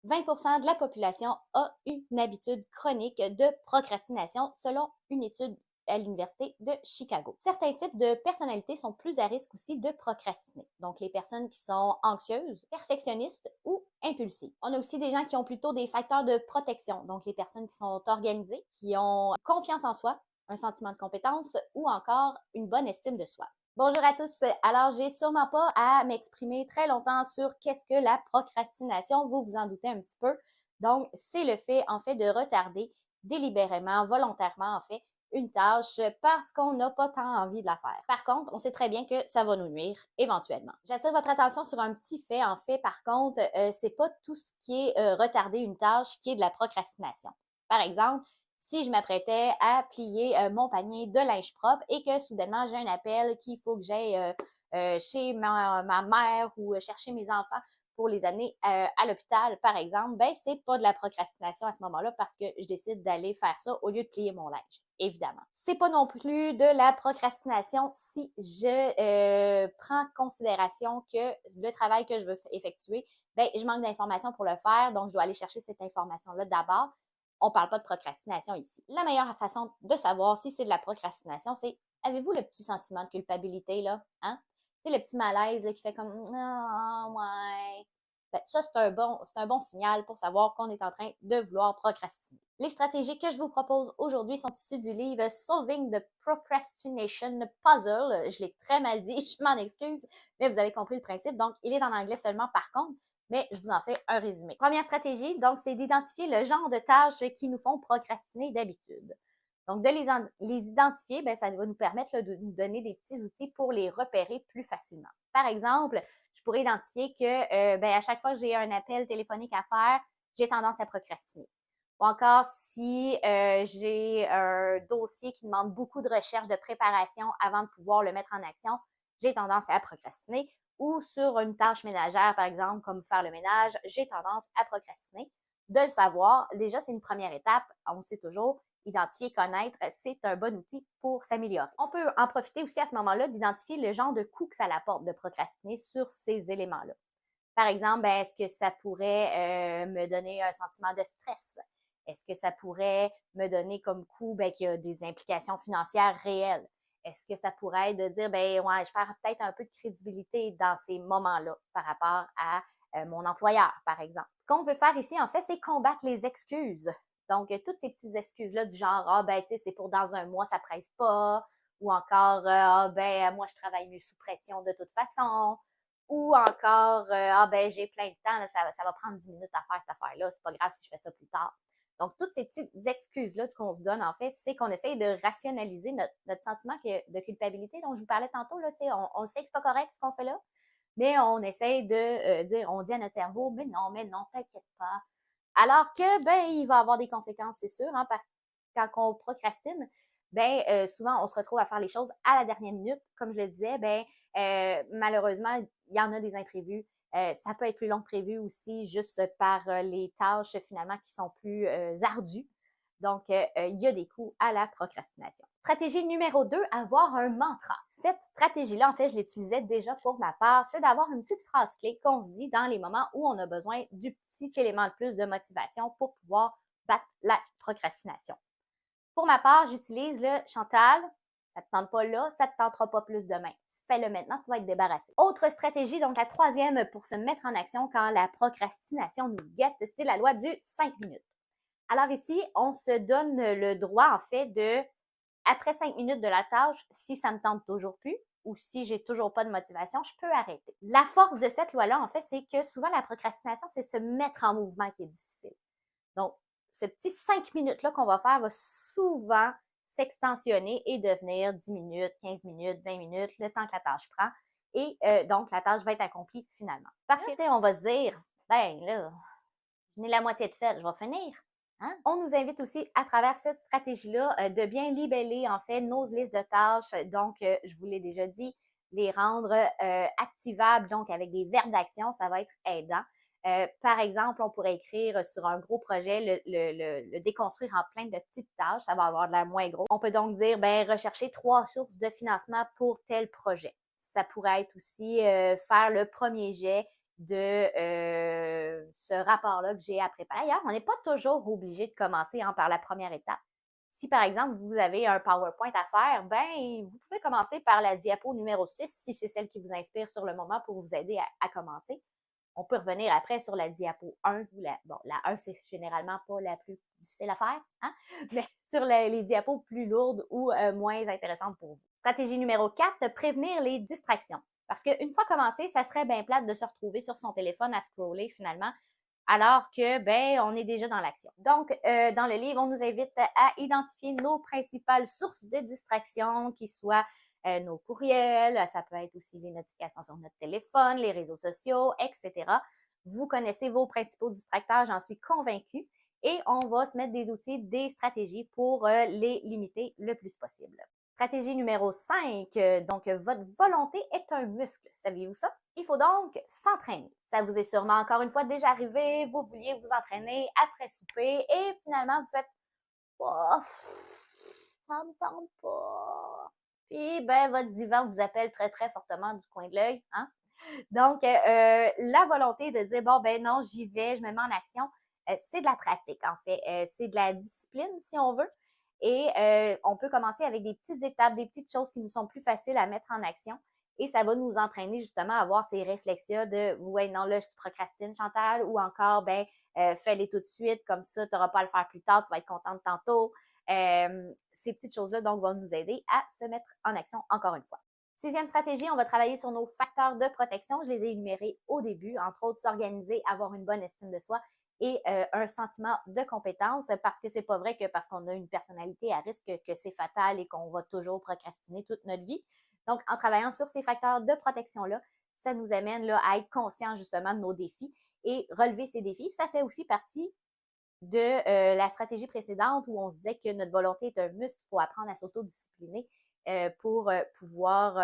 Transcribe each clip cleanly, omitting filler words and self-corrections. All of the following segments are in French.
20% de la population a une habitude chronique de procrastination selon une étude à l'Université de Chicago. Certains types de personnalités sont plus à risque aussi de procrastiner. Donc, les personnes qui sont anxieuses, perfectionnistes ou impulsives. On a aussi des gens qui ont plutôt des facteurs de protection. Donc, les personnes qui sont organisées, qui ont confiance en soi, un sentiment de compétence ou encore une bonne estime de soi. Bonjour à tous. Alors, j'ai sûrement pas à m'exprimer très longtemps sur qu'est-ce que la procrastination. Vous vous en doutez un petit peu. Donc, c'est le fait, en fait, de retarder délibérément, volontairement, en fait, une tâche parce qu'on n'a pas tant envie de la faire. Par contre, on sait très bien que ça va nous nuire éventuellement. J'attire votre attention sur un petit fait. En fait, par contre, c'est pas tout ce qui est retarder une tâche qui est de la procrastination. Par exemple, si je m'apprêtais à plier mon panier de linge propre et que soudainement j'ai un appel qu'il faut que j'aille chez ma mère ou chercher mes enfants pour les amener à l'hôpital, par exemple, ben c'est pas de la procrastination à ce moment-là parce que je décide d'aller faire ça au lieu de plier mon linge, évidemment. C'est pas non plus de la procrastination si je prends en considération que le travail que je veux effectuer, ben je manque d'informations pour le faire, donc je dois aller chercher cette information-là d'abord. On ne parle pas de procrastination ici. La meilleure façon de savoir si c'est de la procrastination, c'est avez-vous le petit sentiment de culpabilité, là? Hein? C'est le petit malaise là, qui fait comme ah, ouais. Ben, ça, c'est un bon signal pour savoir qu'on est en train de vouloir procrastiner. Les stratégies que je vous propose aujourd'hui sont issues du livre Solving the Procrastination Puzzle. Je l'ai très mal dit, je m'en excuse, mais vous avez compris le principe. Donc, il est en anglais seulement par contre, mais je vous en fais un résumé. Première stratégie, donc, c'est d'identifier le genre de tâches qui nous font procrastiner d'habitude. Donc, de les identifier, ben, ça va nous permettre là, de nous donner des petits outils pour les repérer plus facilement. Par exemple, je pourrais identifier que ben, à chaque fois que j'ai un appel téléphonique à faire, j'ai tendance à procrastiner. Ou encore, si j'ai un dossier qui demande beaucoup de recherche, de préparation avant de pouvoir le mettre en action, j'ai tendance à procrastiner. Ou sur une tâche ménagère, par exemple, comme faire le ménage, j'ai tendance à procrastiner. De le savoir, déjà, c'est une première étape. On le sait toujours, identifier, connaître, c'est un bon outil pour s'améliorer. On peut en profiter aussi à ce moment-là d'identifier le genre de coût que ça apporte de procrastiner sur ces éléments-là. Par exemple, ben, est-ce que ça pourrait me donner un sentiment de stress? Est-ce que ça pourrait me donner comme coût ben, qu'il y a des implications financières réelles? Est-ce que ça pourrait être de dire, ben ouais, je perds peut-être un peu de crédibilité dans ces moments-là par rapport à mon employeur, par exemple. Ce qu'on veut faire ici, en fait, c'est combattre les excuses. Donc, toutes ces petites excuses-là du genre, ah, ben, tu sais, c'est pour dans un mois, ça presse pas, ou encore, ah, ben, moi, je travaille mieux sous pression de toute façon, ou encore, ah, ben, j'ai plein de temps, là, ça va prendre 10 minutes à faire cette affaire-là, c'est pas grave si je fais ça plus tard. Donc, toutes ces petites excuses-là qu'on se donne, en fait, c'est qu'on essaye de rationaliser notre sentiment de culpabilité dont je vous parlais tantôt. Là, on sait que c'est pas correct ce qu'on fait là, mais on essaye de dire, on dit à notre cerveau, mais non, t'inquiète pas. Alors que, ben, il va avoir des conséquences, c'est sûr, hein, quand on procrastine, ben, souvent, on se retrouve à faire les choses à la dernière minute. Comme je le disais, ben, malheureusement, il y en a des imprévus. Ça peut être plus long que prévu aussi, juste par les tâches finalement qui sont plus ardues. Donc, il y a des coûts à la procrastination. Stratégie numéro 2, avoir un mantra. Cette stratégie-là, en fait, je l'utilisais déjà pour ma part, c'est d'avoir une petite phrase clé qu'on se dit dans les moments où on a besoin du petit élément de plus de motivation pour pouvoir battre la procrastination. Pour ma part, j'utilise le Chantal, ça ne te tente pas là, ça ne te tentera pas plus demain. Fais-le maintenant, tu vas être débarrassé. Autre stratégie, donc la troisième pour se mettre en action quand la procrastination nous guette, c'est la loi du 5 minutes. Alors ici, on se donne le droit, en fait, de, après 5 minutes de la tâche, si ça ne me tente toujours plus ou si j'ai toujours pas de motivation, je peux arrêter. La force de cette loi-là, en fait, c'est que souvent la procrastination, c'est se mettre en mouvement qui est difficile. Donc, ce petit 5 minutes-là qu'on va faire va souvent s'extensionner et devenir 10 minutes, 15 minutes, 20 minutes, le temps que la tâche prend. Et donc, la tâche va être accomplie finalement. Parce que, tu sais, on va se dire, ben là, je n'ai la moitié de fait, je vais finir. Hein? On nous invite aussi, à travers cette stratégie-là, de bien libeller, en fait, nos listes de tâches. Donc, je vous l'ai déjà dit, les rendre activables, donc avec des verbes d'action, ça va être aidant. Par exemple, on pourrait écrire sur un gros projet, le déconstruire en plein de petites tâches, ça va avoir de l'air moins gros. On peut donc dire, ben, rechercher 3 sources de financement pour tel projet. Ça pourrait être aussi faire le premier jet ce rapport-là que j'ai à préparer. D'ailleurs, on n'est pas toujours obligé de commencer par la première étape. Si, par exemple, vous avez un PowerPoint à faire, ben, vous pouvez commencer par la diapo numéro 6, si c'est celle qui vous inspire sur le moment pour vous aider à commencer. On peut revenir après sur la diapo 1. La 1, c'est généralement pas la plus difficile à faire, hein? Mais sur les diapos plus lourdes ou moins intéressantes pour vous. Stratégie numéro 4, prévenir les distractions. Parce qu'une fois commencé, ça serait bien plate de se retrouver sur son téléphone à scroller finalement, alors que, ben, on est déjà dans l'action. Donc, dans le livre, on nous invite à identifier nos principales sources de distraction, qui soient nos courriels, ça peut être aussi les notifications sur notre téléphone, les réseaux sociaux, etc. Vous connaissez vos principaux distracteurs, j'en suis convaincue, et on va se mettre des outils, des stratégies pour les limiter le plus possible. Stratégie numéro 5, donc votre volonté est un muscle. Saviez-vous ça? Il faut donc s'entraîner. Ça vous est sûrement encore une fois déjà arrivé, vous vouliez vous entraîner après souper et finalement vous faites oh, ça me tente pas. Puis ben votre divan vous appelle très très fortement du coin de l'œil, hein? Donc la volonté de dire bon ben non, j'y vais, je me mets en action, c'est de la pratique en fait, c'est de la discipline si on veut. Et on peut commencer avec des petites étapes, des petites choses qui nous sont plus faciles à mettre en action. Et ça va nous entraîner justement à avoir ces réflexes-là de ouais, non, là, je procrastine, Chantal, ou encore, ben, fais-les tout de suite, comme ça, tu n'auras pas à le faire plus tard, tu vas être contente tantôt. Ces petites choses-là, donc, vont nous aider à se mettre en action encore une fois. Sixième stratégie, on va travailler sur nos facteurs de protection. Je les ai énumérés au début, entre autres, s'organiser, avoir une bonne estime de soi et un sentiment de compétence, parce que c'est pas vrai que parce qu'on a une personnalité à risque que c'est fatal et qu'on va toujours procrastiner toute notre vie. Donc, en travaillant sur ces facteurs de protection-là, ça nous amène là, à être conscient justement de nos défis et relever ces défis. Ça fait aussi partie de la stratégie précédente où on se disait que notre volonté est un muscle, il faut apprendre à s'autodiscipliner pour pouvoir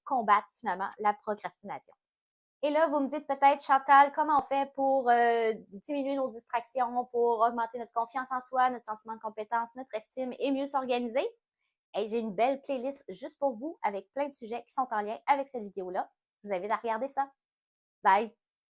combattre finalement la procrastination. Et là, vous me dites peut-être, Chantal, comment on fait pour diminuer nos distractions, pour augmenter notre confiance en soi, notre sentiment de compétence, notre estime et mieux s'organiser? Hey, j'ai une belle playlist juste pour vous avec plein de sujets qui sont en lien avec cette vidéo-là. Je vous invite à regarder ça. Bye!